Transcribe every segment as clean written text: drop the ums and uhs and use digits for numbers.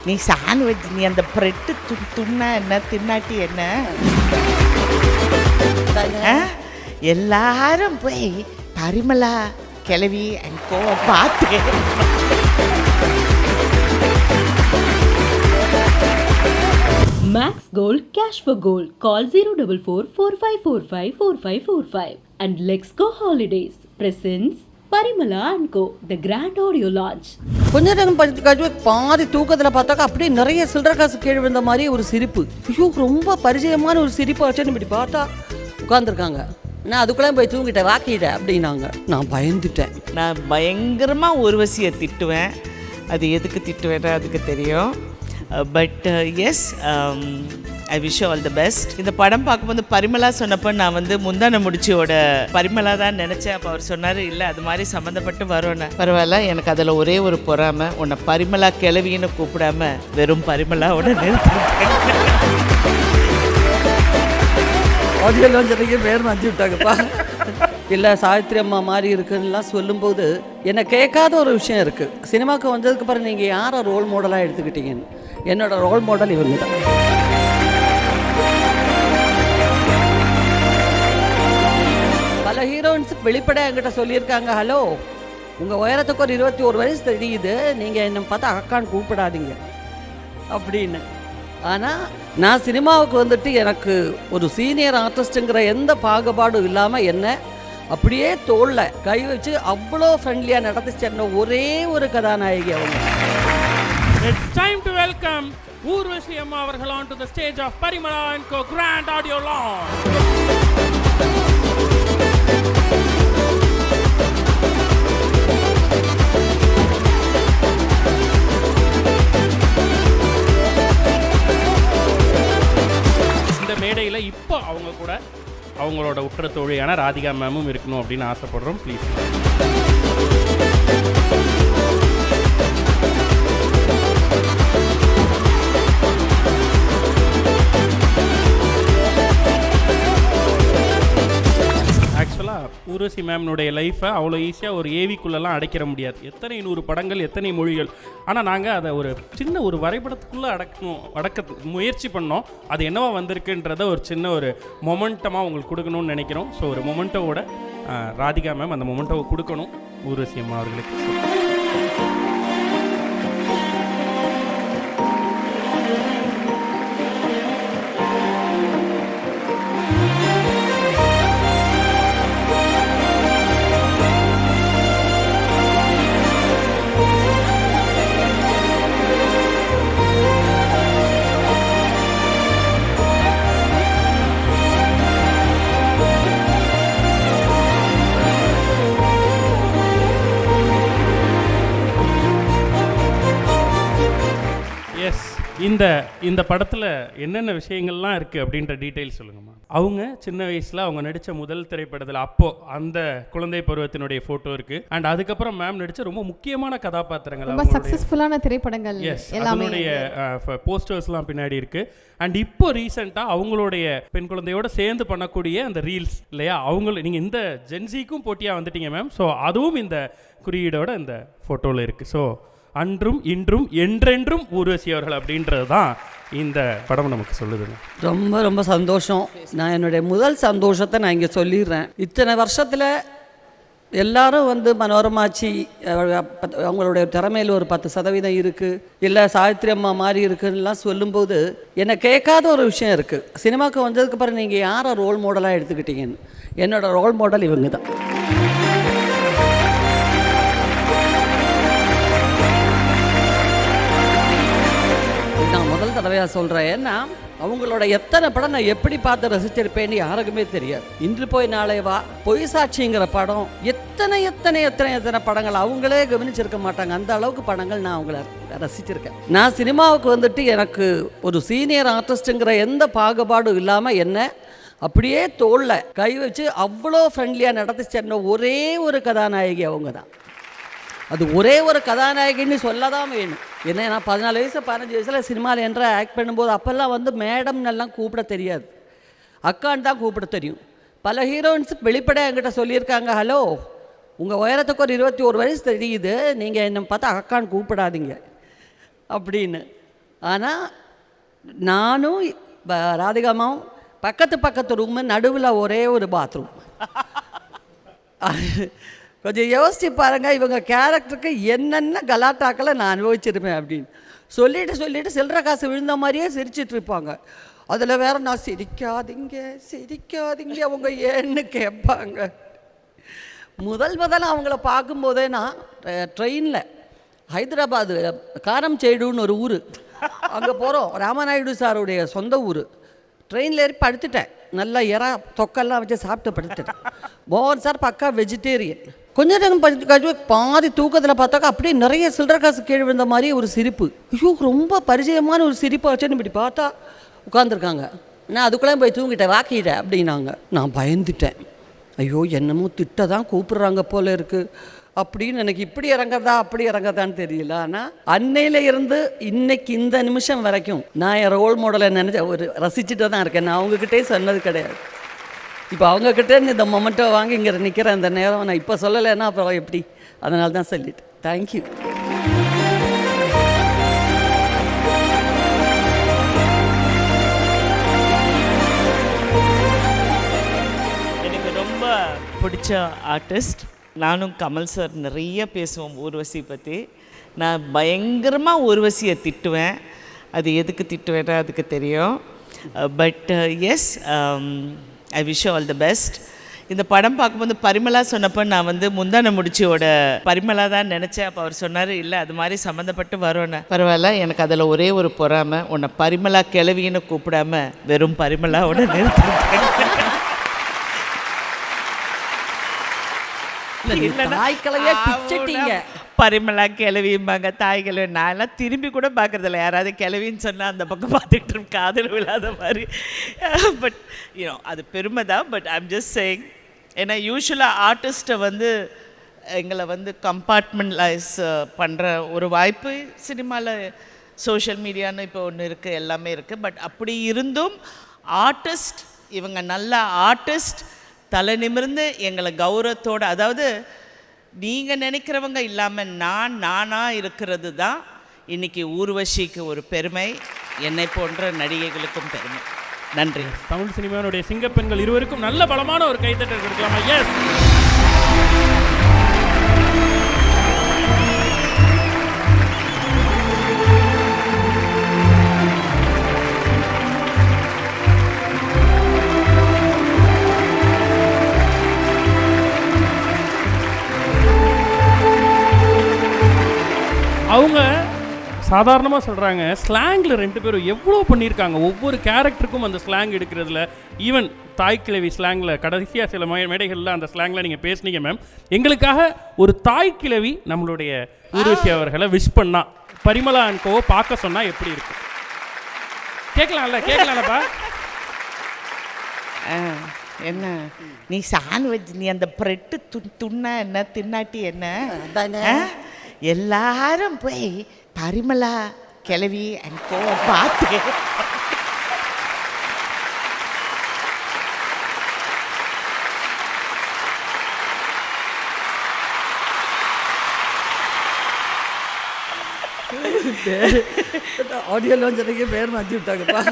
நீ சாண்ட்விச், நீ அந்த பிரெட்டு துண்ணா என்ன தின்னாட்டி என்ன? எல்லாரும் போய் பரிமளா கிளவி அண்ட் கோ பார்த்து Max Gold Cash for Gold. Call 044-4545-4545 and Let's Go Holidays presents Parimala and Co. The Grand Audio Launch. கொஞ்ச நேரம் கழிச்சு பாதி தூக்கத்தில் பார்த்தாக்கா அப்படியே நிறைய சில்லற காசு கீழே விழுந்த மாதிரி ஒரு சிரிப்பு. ஐயோ, ரொம்ப பரிச்சயமான ஒரு சிரிப்பு வச்சுன்னு இப்படி பார்த்தா உட்காந்துருக்காங்க. நான் அதுக்குள்ளே போய் தூங்கிட்டேன், வாக்கிட்டேன் அப்படின்னாங்க. நான் பயந்துட்டேன். நான் பயங்கரமாக உருவசியை திட்டுவேன். அது எதுக்கு திட்டுவேன்னா அதுக்கு தெரியும். But yes, I wish all the best. இந்த படம் பார்க்கும்போது பரிமளா சொன்னப்போ நான் முந்தான முடிச்சியோட பரிமளா தான் நினச்சேன். அப்போ அவர் சொன்னார், இல்லை அது மாதிரி சம்மந்தப்பட்டு வரோன்னு. பரவாயில்ல, எனக்கு அதில் ஒரே ஒரு பொறாமை, உன்னை பரிமளா கிளவின்னு கூப்பிடாம வெறும் பரிமளாவோட நிறுத்திருக்கேன். ஆடியோலாம் நிறைய பேர் மாற்றி விட்டாங்கப்பா. இல்லை சாவித்திரி அம்மா மாதிரி இருக்குன்னுலாம் சொல்லும்போது என்னை கேட்காத ஒரு விஷயம் இருக்குது. சினிமாவுக்கு வந்ததுக்கு அப்புறம் நீங்கள் யாரை ரோல் மாடலாக எடுத்துக்கிட்டீங்கன்னு. என்னோட ரோல் மாடல் இவங்க தான். பல ஹீரோயின்ஸுக்கு வெளிப்படையாக என்கிட்ட சொல்லியிருக்காங்க, ஹலோ உங்கள் உயரத்துக்கு ஒரு 21 வயசு தெரியுது, நீங்கள் என்னை பார்த்தா அக்கான்னு கூப்பிடாதீங்க அப்படின்னு. ஆனால் நான் சினிமாவுக்கு வந்துட்டு எனக்கு ஒரு சீனியர் ஆர்டிஸ்ட்டுங்கிற எந்த பாகுபாடும் இல்லாமல் என்ன அப்படியே தோளில் கை வச்சு அவ்வளோ ஃப்ரெண்ட்லியாக நடத்தி சென்ன ஒரே ஒரு கதாநாயகி அவங்க. It's time to welcome Urvashi Amma avargal onto the stage of Parimala and Co Grand Audio Launch. இந்த மேடையில் இப்போ அவங்க கூட அவங்களோட உற்ற தோழியான ராதிகா மேமும் இருக்கணும் அப்படின்னு ஆசைப்படுறோம். ப்ளீஸ். ஆக்சுவலாக ஊர்வசி மேம்னுடைய லைஃப்பை அவ்வளோ ஈஸியாக ஒரு ஏவிக்குள்ளெல்லாம் அடைக்கிற முடியாது. எத்தனை 100 படங்கள், எத்தனை மொழிகள். ஆனால் நாங்கள் அதை ஒரு சின்ன ஒரு வரைபடத்துக்குள்ளே அடக்க முயற்சி பண்ணோம். அது என்னவா வந்திருக்குன்றத ஒரு சின்ன ஒரு மொமெண்டமாக உங்களுக்கு கொடுக்கணும்னு நினைக்கிறோம். ஸோ ஒரு மொமெண்டோட ராதிகா மேம் அந்த மொமெண்டோவை கொடுக்கணும் ஊர்வசி அம்மா அவர்களுக்கு. இந்த படத்தில் என்னென்ன விஷயங்கள்லாம் இருக்குது அப்படின்ற டீட்டெயில் சொல்லுங்கம்மா. அவங்க சின்ன வயசில் அவங்க நடித்த முதல் திரைப்படத்தில் அப்போது அந்த குழந்தை பருவத்தினுடைய ஃபோட்டோ இருக்குது. அண்ட் அதுக்கப்புறம் மேம் நடித்த ரொம்ப முக்கியமான கதாபாத்திரங்கள், ரொம்ப சக்ஸஸ்ஃபுல்லான திரைப்படங்கள், அதனுடைய போஸ்டர்ஸ்லாம் பின்னாடி இருக்குது. அண்ட் இப்போ ரீசெண்டாக அவங்களுடைய பெண் குழந்தையோடு சேர்ந்து பண்ணக்கூடிய அந்த ரீல்ஸ் இல்லையா, அவங்களும் நீங்கள் இந்த ஜென்சிக்கும் போட்டியாக வந்துட்டீங்க மேம். ஸோ அதுவும் இந்த குறியீடோட இந்த ஃபோட்டோவில் இருக்குது. ஸோ அன்றும் இன்றும் என்றென்றும் ஊர்வசி அவர்கள் அப்படின்றது தான் இந்த படம் நமக்கு சொல்லுதுங்க. ரொம்ப ரொம்ப சந்தோஷம். நான் என்னுடைய முதல் சந்தோஷத்தை நான் இங்கே சொல்லிடுறேன். இத்தனை வருஷத்தில் எல்லாரும் மனோரமாச்சி அவங்களுடைய திறமையில் ஒரு 10% இருக்குது, இல்லை சாவித்திரி அம்மா மாதிரி இருக்குன்னுலாம் சொல்லும்போது என்னை கேட்காத ஒரு விஷயம் இருக்குது. சினிமாவுக்கு வந்ததுக்கு அப்புறம் நீங்கள் யாரை ரோல் மாடலாக எடுத்துக்கிட்டீங்கன்னு. என்னோடய ரோல் மாடல் இவங்க தான். நான் முதல் தடவையாக சொல்கிறேன். ஏன்னா அவங்களோட எத்தனை படம் நான் எப்படி பார்த்து ரசிச்சிருப்பேன்னு யாருக்குமே தெரியாது. இன்று போய் நாளை வா, பொய் சாட்சிங்கிற படம், எத்தனை எத்தனை எத்தனை எத்தனை படங்கள் அவங்களே கவனிச்சிருக்க மாட்டாங்க. அந்த அளவுக்கு படங்கள் நான் அவங்கள ரசிச்சிருக்கேன். நான் சினிமாவுக்கு வந்துட்டு எனக்கு ஒரு சீனியர் ஆர்டிஸ்ட்டுங்கிற எந்த பாகுபாடும் இல்லாமல் என்ன அப்படியே தோளில் கை வச்சு அவ்வளோ ஃப்ரெண்ட்லியாக நடத்தி சென்ன ஒரே ஒரு கதாநாயகி அவங்க தான். அது ஒரே ஒரு கதாநாயகின்னு சொல்ல தான் வேணும். ஏன்னா நான் 14 வயசு 15 வயசில் சினிமாவில் என்ற ஆக்ட் பண்ணும்போது அப்போல்லாம் மேடம்னெல்லாம் கூப்பிட தெரியாது, அக்கான்னு தான் கூப்பிட தெரியும். பல ஹீரோயின்ஸுக்கு வெளிப்படையாக என்கிட்ட சொல்லியிருக்காங்க, ஹலோ உங்கள் உயரத்துக்கு ஒரு 21 வயசு தெரியுது, நீங்கள் என்னை பார்த்தா அக்கான்னு கூப்பிடாதீங்க அப்படின்னு. ஆனால் நானும் ராதிகாமாவும் பக்கத்து ரூமு, நடுவில் ஒரே ஒரு பாத்ரூம். கொஞ்சம் யோசிச்சு பாருங்கள், இவங்க கேரக்டருக்கு என்னென்ன கலாட்டாக்களை நான் அனுபவிச்சிருப்பேன் அப்படின்னு சொல்லிட்டு சில்லற காசு விழுந்த மாதிரியே சிரிச்சிட்டு இருப்பாங்க. அதில் வேற நான் சிரிக்காதீங்க அவங்க ஏன்னு கேட்பாங்க. முதல்ல அவங்கள பார்க்கும்போதே நான் ட்ரெயினில் ஹைதராபாத் காரம்சேடுன்னு ஒரு ஊர், அங்கே போகிறோம். ராமநாயுடு சாருடைய சொந்த ஊர். ட்ரெயினில் ஏறி படுத்துட்டேன். நல்லா தொக்கெல்லாம் வச்சு சாப்பிட்டு படுத்துட்டேன். மோகன் சார் பக்கா வெஜிடேரியன். கொஞ்ச நேரம் கழிச்சு பாதி தூக்கத்தில் பார்த்தாக்கா அப்படியே நிறைய சில்லற காசு கீழே விழுந்த மாதிரி ஒரு சிரிப்பு. ஐயோ, ரொம்ப பரிச்சயமான ஒரு சிரிப்பு வச்சுன்னு இப்படி பார்த்தா உட்காந்துருக்காங்க. நான் அதுக்குள்ளே போய் தூங்கிட்டேன், வாக்கிட்டேன் அப்படின்னாங்க. நான் பயந்துட்டேன். ஐயோ, என்னமோ திட்ட தான் கூப்பிட்றாங்க போல இருக்குது அப்படின்னு. எனக்கு இப்படி இறங்கதா அப்படி இறங்கதான்னு தெரியல. ஆனால் அன்னையில இருந்து இன்னைக்கு இந்த நிமிஷம் வரைக்கும் நான் என் ரோல் மாடலை நினச்ச ஒரு ரசிச்சுட்டு தான் இருக்கேன். நான் அவங்கக்கிட்டே சொன்னது கிடையாது. இப்போ அவங்கக்கிட்டே இந்த மொமெண்ட்டை வாங்கி இங்கே நிற்கிறேன். அந்த நேரம் நான் இப்போ சொல்லலைன்னா அப்புறம் எப்படி? அதனால தான் சொல்லிட்டு தேங்க்யூ. எனக்கு ரொம்ப பிடிச்ச ஆர்டிஸ்ட். நானும் கமல் சார் நிறைய பேசுவோம் ஊர்வசி பற்றி. நான் பயங்கரமாக ஊர்வசியை திட்டுவேன். அது எதுக்கு திட்டுவேன்னா அதுக்கு தெரியும். But yes, I wish all the best. இந்த படம் பார்க்கும்போது பரிமளா சொன்னப்போ நான் முந்தான முடிச்சியோட பரிமளா தான் நினச்சேன். அப்போ அவர் சொன்னார், இல்லை அது மாதிரி சம்மந்தப்பட்டு வரோன்னு. பரவாயில்ல, எனக்கு அதில் ஒரே ஒரு பொறாமை, உன்னை பரிமளா கிளவின்னு கூப்பிடாம வெறும் பரிமளாவோட நிறுத்திருக்கேன். பரிமளா கிளவிம்பாங்க, தாய் கிளவி. நான் எல்லாம் திரும்பி கூட பார்க்குறதில்ல. யாராவது கிளவின்னு சொன்னால் அந்த பக்கம் பார்த்துக்கிட்டு காதல் விழாத மாதிரி. பட் அது பெருமை தான். பட் ஐம் ஜஸ்ட் சேயிங், ஏன்னா யூஸ்வலாக ஆர்டிஸ்ட்டை எங்களை கம்பார்ட்மெண்ட்லைஸ் பண்ணுற ஒரு வாய்ப்பு சினிமாவில், சோஷியல் மீடியான்னு இப்போ ஒன்று இருக்குது, எல்லாமே இருக்குது. பட் அப்படி இருந்தும் ஆர்டிஸ்ட், இவங்க நல்ல ஆர்டிஸ்ட், தலை நிமிர்ந்து எங்களை கௌரவத்தோடு, அதாவது நீங்கள் நினைக்கிறவங்க இல்லாமல் நானாக இருக்கிறது தான் இன்றைக்கி ஊர்வசிக்கு ஒரு பெருமை, என்னை போன்ற நடிகைகளுக்கும் பெருமை. நன்றி. தமிழ் சினிமாவுடைய சிங்கப்பெண்கள் இருவருக்கும் நல்ல பலமான ஒரு கைத்தட்டல் கொடுக்கலாமா? எஸ். அவங்க சாதாரணமாக சொல்கிறாங்க, ஸ்லாங்கில் 2 பேரும் எவ்வளோ பண்ணியிருக்காங்க. ஒவ்வொரு கேரக்டருக்கும் அந்த ஸ்லாங் எடுக்கிறதுல, ஈவன் தாய்க்கிழவி ஸ்லாங்கில் கடைசியாக சில மேடைகளில் அந்த ஸ்லாங்கில் நீங்கள் பேசுனீங்க மேம். எங்களுக்காக ஒரு தாய்க்கிழவி நம்மளுடைய ஊர்வசி அவர்களை விஷ் பண்ணா, பரிமளா அண்ட் கோவை பார்க்க சொன்னால் எப்படி இருக்கும்? கேட்கலாம்லப்பா. என்ன நீ சாண்ட்விச், நீ அந்த பிரெட்டு துண்ணா என்ன, தின்னாட்டி என்ன? எல்லாரும் போய் பரிமளா கிளவி அண்ட் கோவை பார்த்து ஆடியோ லான்ச் பேர் மாற்றி விட்டாங்கப்பா.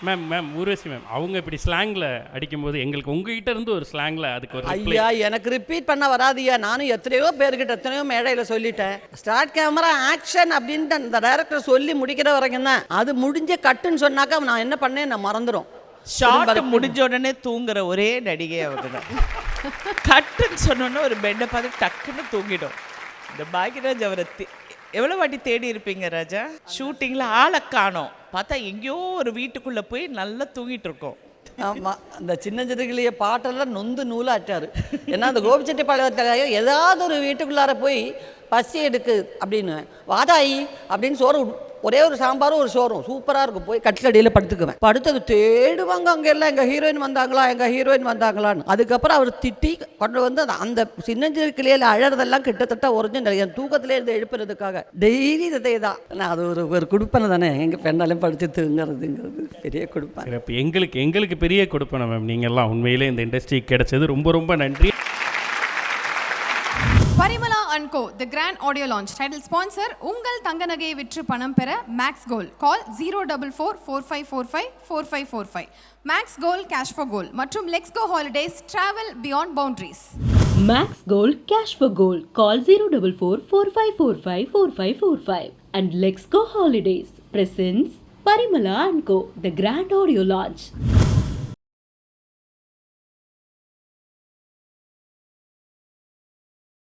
மேம் ஊர்வசி மேம் அவங்க இப்படி ஸ்லாங்கில் அடிக்கும்போது எங்களுக்கு உங்ககிட்ட இருந்து ஒரு ஸ்லாங்கில் அதுக்கு ஒரு ஐயா, எனக்கு ரிப்பீட் பண்ண வராதியா. நானும் எத்தனையோ பேர்கிட்ட எத்தனையோ மேடையில் சொல்லிட்டேன். ஸ்டார்ட் கேமரா ஆக்ஷன் அப்படின்ட்டு அந்த டைரக்டர் சொல்லி முடிக்கிற வரைக்கும் தான். அது முடிஞ்ச கட்டுன்னு சொன்னாக்கா நான் என்ன பண்ணேன், நான் மறந்துடும். ஷார்ட் முடிஞ்ச உடனே தூங்குற ஒரே நடிகை அவங்க தான். கட்டுன்னு சொன்னோன்னே ஒரு பெட்டை பார்த்து டக்குன்னு தூங்கிடும். இந்த பாக்யராஜ் அவரை எவ்வளோ வாட்டி தேடி இருப்பீங்க ராஜா? ஷூட்டிங்கில் ஆளை காணோம், பார்த்தா எங்கேயோ ஒரு வீட்டுக்குள்ளே போய் நல்லா தூங்கிட்டு இருக்கோம். ஆமாம், அந்த சின்னஞ்சிறுகிளிய பாட்டெல்லாம் நொந்து நூலாட்டார். ஏன்னா அந்த கோபிச்செட்டிப்பாளையத்தில் ஏதாவது ஒரு வீட்டுக்குள்ளார போய் பசி எடுக்கு அப்படின்னு, வாதாயி அப்படின்னு சோறு, ஒரே ஒரு சாம்பாரும் ஒரு சோறும் சூப்பராக இருக்கும். போய் கட்டிலடியில் படுத்துக்குவேன். படுத்தது தேடுவாங்க அங்கே எல்லாம், எங்கள் ஹீரோயின் வந்தாங்களான்னு. அதுக்கப்புறம் அவர் திட்டி கொண்டு அந்த சின்னஞ்சிறுகிளியில் அழறதெல்லாம் கிட்டத்தட்ட ஒரிஜினல். என் தூக்கத்திலே இருந்து எழுப்புறதுக்காக டெய்லி இதே தான். நான் அது ஒரு கொடுப்பனை தானே, எங்கள் பெண்ணாலும் படித்து தூங்குறதுங்கிறது பெரிய கொடுப்பேன். எங்களுக்கு பெரிய கொடுப்பனை மேம். நீங்கள்லாம் உண்மையிலே இந்த இண்டஸ்ட்ரிக்கு கிடைச்சது ரொம்ப ரொம்ப நன்றி. Parimala and Co, the grand audio launch. Title sponsor, உங்கள் தங்க நகையை விற்று பணம் பெற Max Gold. Call 04445454545. Max Gold Cash for Gold மற்றும் Let's Go Holidays, travel beyond boundaries. Max Gold Cash for Gold. Call 04445454545. And Let's Go Holidays presents Parimala and Co, the grand audio launch.